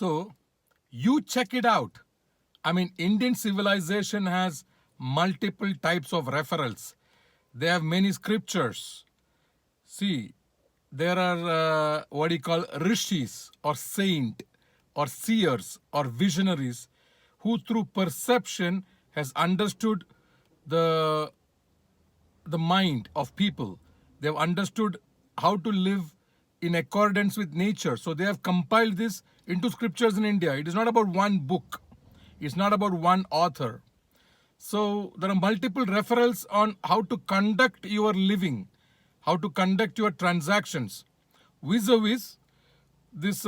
So you check it out. I mean, Indian civilization has multiple types of referrals. They have many scriptures. See, there are what you call rishis or saint or seers or visionaries who through perception has understood the the mind of people. They've understood how to live in accordance with nature. So they have compiled this into scriptures in India. It is not about one book, it's not about one author. So there are multiple referrals on how to conduct your living, how to conduct your transactions vis-a-vis this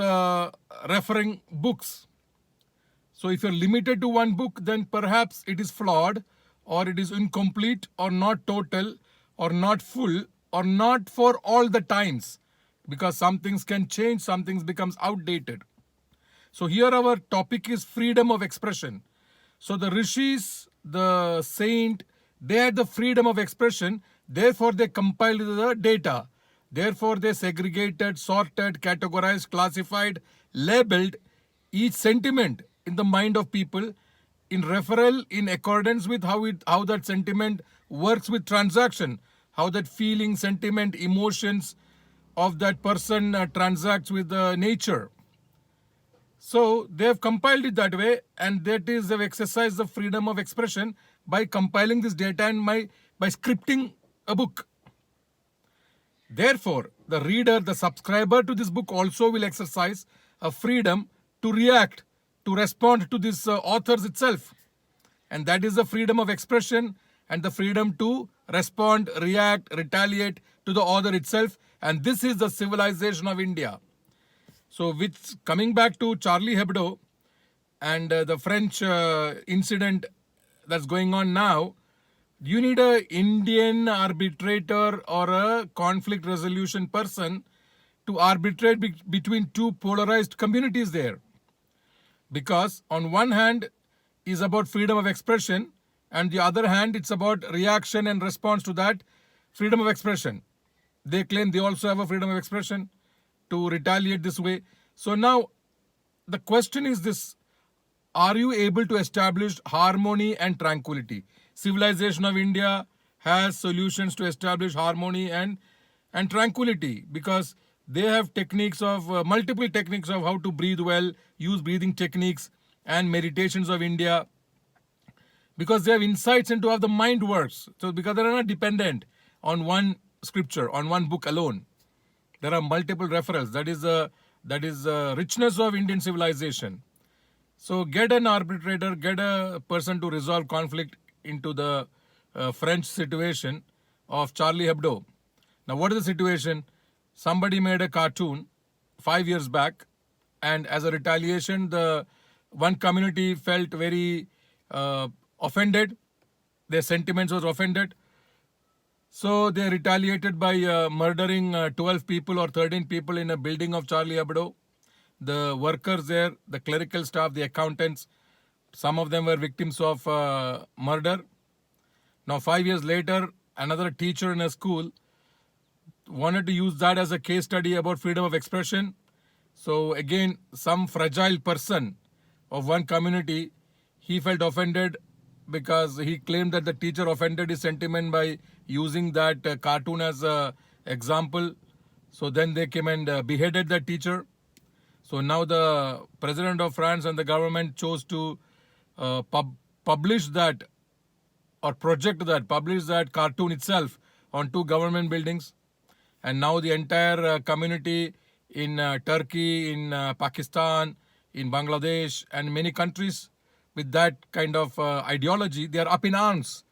referring books. So if you're limited to one book, then perhaps it is flawed, or it is incomplete, or not total, or not full, or not for all the times, because some things can change, some things becomes outdated. So here our topic is freedom of expression. So the rishis, the saint, they had the freedom of expression, therefore they compiled the data. Therefore they segregated, sorted, categorized, classified, labeled each sentiment in the mind of people in referral in accordance with how that sentiment works with transaction, how that feeling, sentiment, emotions of that person transacts with nature. So they have compiled it that way, and that is they've exercised the freedom of expression by compiling this data and by scripting a book. Therefore, the reader, the subscriber to this book also will exercise a freedom to react, to respond to this authors itself. And that is the freedom of expression and the freedom to respond, react, retaliate to the author itself. And this is the civilization of India. So with coming back to Charlie Hebdo and the French incident that's going on now, you need an Indian arbitrator or a conflict resolution person to arbitrate between two polarized communities there. Because on one hand is about freedom of expression, and the other hand it's about reaction and response to that freedom of expression. They claim they also have a freedom of expression to retaliate this way. So now the question is this: are you able to establish harmony and tranquility? Civilization of India has solutions to establish harmony and tranquility, because they have techniques of multiple techniques of how to breathe well, use breathing techniques and meditations of India, because they have insights into how the mind works. So because they are not dependent on one scripture, on one book alone, there are multiple referrals. That is the richness of Indian civilization. So get an arbitrator, get a person to resolve conflict into the French situation of Charlie Hebdo. Now what is the situation? Somebody made a cartoon 5 years back, and as a retaliation, the one community felt very offended. Their sentiments was offended. So they retaliated by murdering 12 people or 13 people in a building of Charlie Hebdo. The workers there, the clerical staff, the accountants, some of them were victims of murder. Now 5 years later, another teacher in a school wanted to use that as a case study about freedom of expression. So again, some fragile person of one community, he felt offended because he claimed that the teacher offended his sentiment by using that cartoon as a example. So then they came and beheaded that teacher. So now the president of France and the government chose to publish that or publish that cartoon itself on 2 government buildings. And now the entire community in Turkey, in Pakistan, in Bangladesh, and many countries with that kind of ideology, they are up in arms.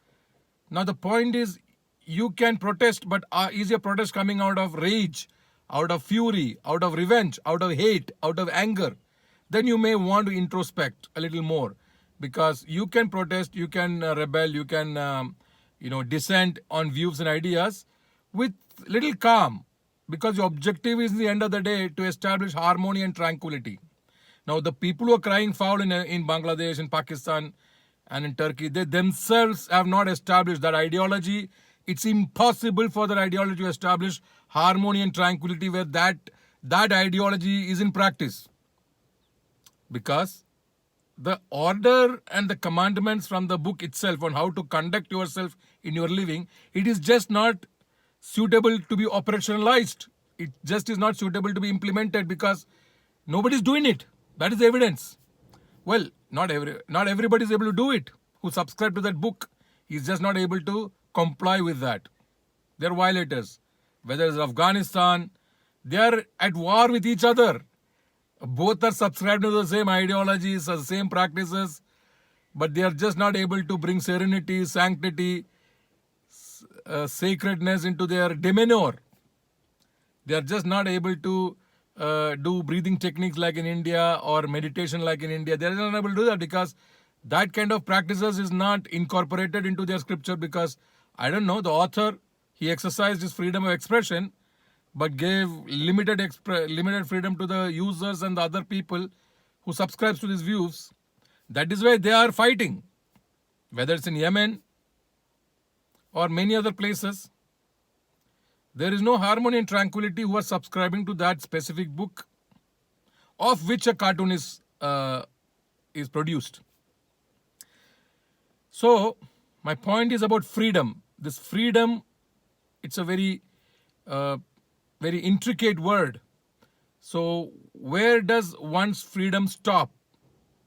Now the point is, you can protest, but is your protest coming out of rage, out of fury, out of revenge, out of hate, out of anger? Then you may want to introspect a little more, because you can protest, you can rebel, you can dissent on views and ideas with little calm, because your objective is, in the end of the day, to establish harmony and tranquility. Now the people who are crying foul in Bangladesh, in Pakistan, and in Turkey, they themselves have not established that ideology. It's impossible for that ideology to establish harmony and tranquility where that ideology is in practice. because the order and the commandments from the book itself on how to conduct yourself in your living, it is just not suitable to be operationalized. It just is not suitable to be implemented because nobody is doing it. That is the evidence. Well, not everybody is able to do it who subscribe to that book. He is just not able to comply with that. They are violators. Whether it's Afghanistan, they are at war with each other. Both are subscribed to the same ideologies, the same practices, but they are just not able to bring serenity, sanctity, sacredness into their demeanor. They are just not able to do breathing techniques like in India or meditation like in India. They are not able to do that because that kind of practices is not incorporated into their scripture because, I don't know, the author, he exercised his freedom of expression but gave limited freedom to the users and the other people who subscribes to these views. That is why they are fighting, whether it's in Yemen or many other places. There is no harmony and tranquility who are subscribing to that specific book of which a cartoon is produced. So, my point is about freedom. This freedom, it's a very intricate word. So, where does one's freedom stop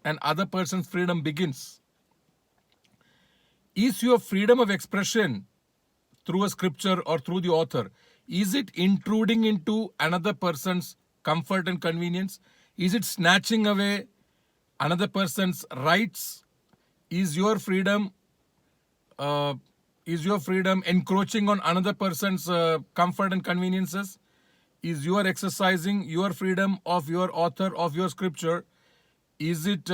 and other person's freedom begins? Is your freedom of expression through a scripture or through the author, is it intruding into another person's comfort and convenience? Is it snatching away another person's rights? Is your freedom encroaching on another person's comfort and conveniences? Is you are exercising your freedom of your author of your scripture? Is it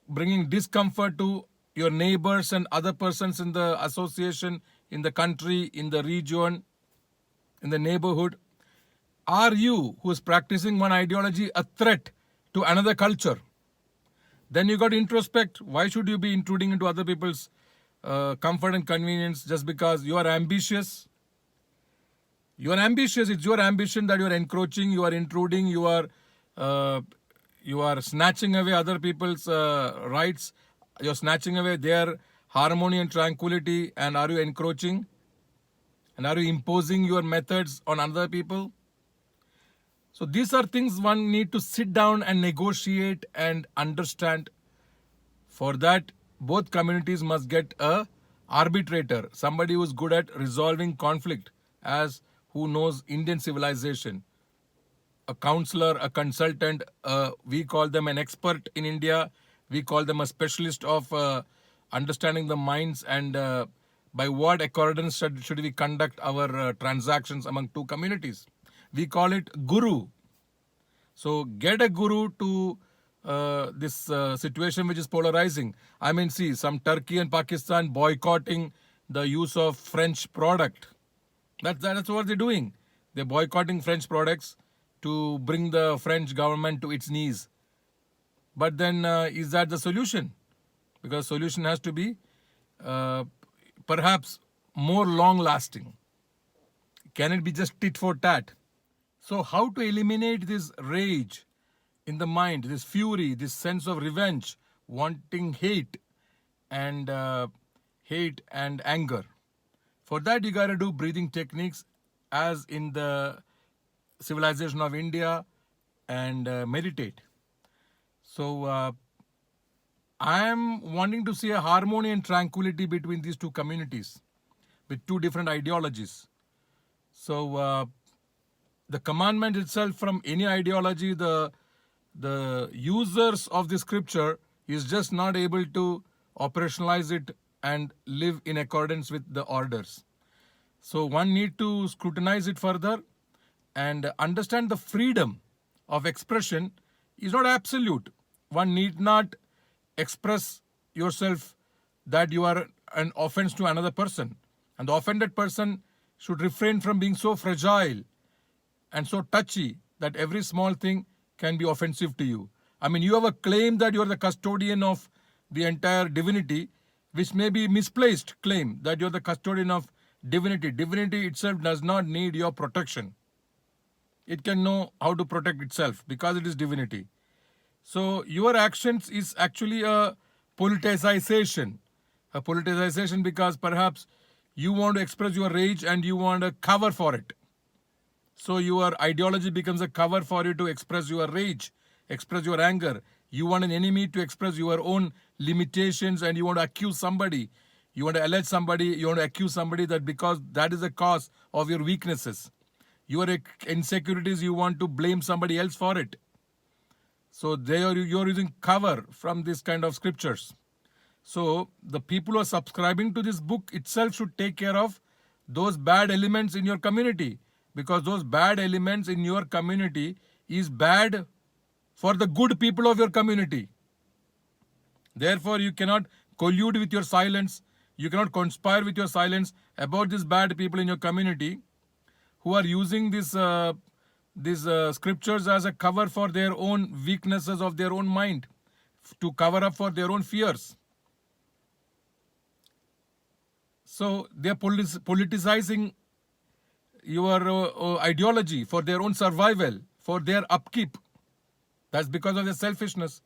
bringing discomfort to your neighbors and other persons in the association, in the country, in the region, in the neighborhood? Are you, who is practicing one ideology, a threat to another culture? Then you got to introspect. Why should you be intruding into other people's comfort and convenience just because you are ambitious? You are ambitious. It's your ambition that you are encroaching, you are intruding, you are snatching away other people's rights. You are snatching away their harmony and tranquility. And are you encroaching? And are you imposing your methods on other people? So these are things one need to sit down and negotiate and understand. For that, both communities must get a arbitrator, somebody who is good at resolving conflict, as who knows Indian civilization. A counselor, a consultant, we call them an expert in India. We call them a specialist of understanding the minds and by what accordance should we conduct our transactions among two communities. We call it guru. So get a guru to this situation which is polarizing. I mean, see, some Turkey and Pakistan boycotting the use of French product. That's what they're doing. They're boycotting French products to bring the French government to its knees. But then is that the solution? Because solution has to be perhaps more long-lasting. Can it be just tit for tat? So how to eliminate this rage in the mind, this fury, this sense of revenge, wanting hate and anger? For that, you got to do breathing techniques as in the civilization of India and meditate. So I am wanting to see a harmony and tranquility between these two communities with two different ideologies. So the commandment itself from any ideology, the users of the scripture is just not able to operationalize it and live in accordance with the orders. So one need to scrutinize it further and understand the freedom of expression is not absolute. One need not express yourself that you are an offense to another person. And the offended person should refrain from being so fragile and so touchy that every small thing can be offensive to you. I mean, you have a claim that you are the custodian of the entire divinity, which may be misplaced claim that you are the custodian of divinity. Divinity itself does not need your protection. it can know how to protect itself because it is divinity. So your actions is actually a politicization. A politicization because perhaps you want to express your rage and you want a cover for it. So your ideology becomes a cover for you to express your rage, express your anger. You want an enemy to express your own limitations and you want to accuse somebody. You want to allege somebody, you want to accuse somebody that because that is the cause of your weaknesses. Your insecurities, you want to blame somebody else for it. So you're using cover from this kind of scriptures. So the people who are subscribing to this book itself should take care of those bad elements in your community, because those bad elements in your community is bad for the good people of your community. Therefore, you cannot collude with your silence. You cannot conspire with your silence about these bad people in your community who are using these scriptures as a cover for their own weaknesses of their own mind, to cover up for their own fears. So they are politicizing your ideology for their own survival, for their upkeep. That's because of their selfishness.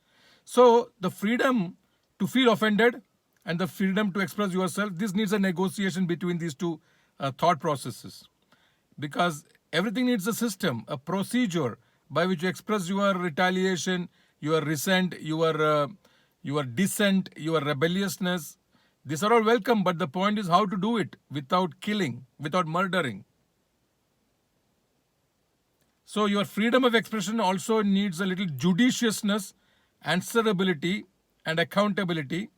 So the freedom to feel offended and the freedom to express yourself, this needs a negotiation between these two thought processes. Because everything needs a system, a procedure by which you express your retaliation, your resent, your dissent, your rebelliousness. These are all welcome, but the point is how to do it without killing, without murdering. So your freedom of expression also needs a little judiciousness, answerability, and accountability,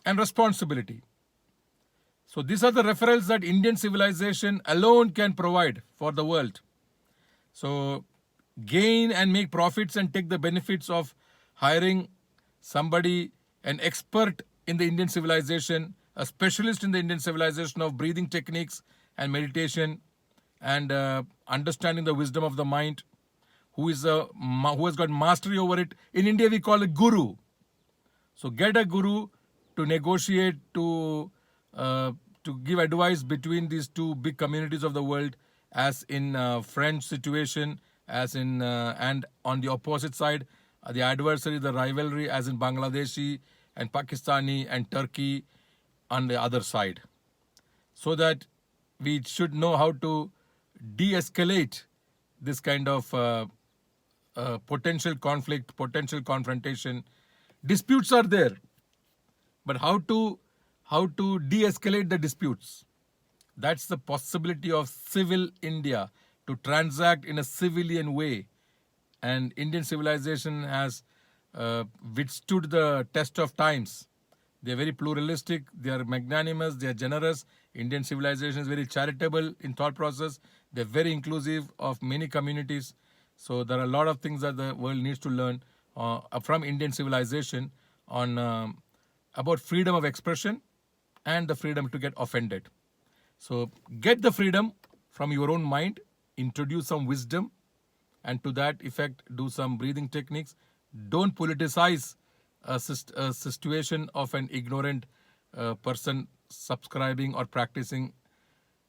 and responsibility. So these are the referrals that Indian civilization alone can provide for the world. So gain and make profits and take the benefits of hiring somebody, an expert in the Indian civilization, a specialist in the Indian civilization of breathing techniques and meditation and understanding the wisdom of the mind, who has got mastery over it. In India, we call it guru. So get a guru to negotiate, to give advice between these two big communities of the world, as in French situation, as in and on the opposite side, the adversary, the rivalry, as in Bangladeshi and Pakistani and Turkey on the other side, so that we should know how to de-escalate this kind of potential conflict, potential confrontation. Disputes are there, but how to de-escalate the disputes? That's the possibility of civil India, to transact in a civilian way. And Indian civilization has withstood the test of times. They are very pluralistic, they are magnanimous, they are generous. Indian civilization is very charitable in thought process. They are very inclusive of many communities. So there are a lot of things that the world needs to learn from Indian civilization on about freedom of expression and the freedom to get offended. So get the freedom from your own mind, introduce some wisdom, and to that effect do some breathing techniques. Don't politicize a situation of an ignorant person subscribing or practicing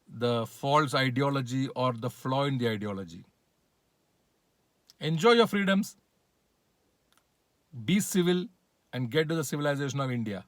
the false ideology or the flaw in the ideology. Enjoy your freedoms, be civil, and get to the civilization of India.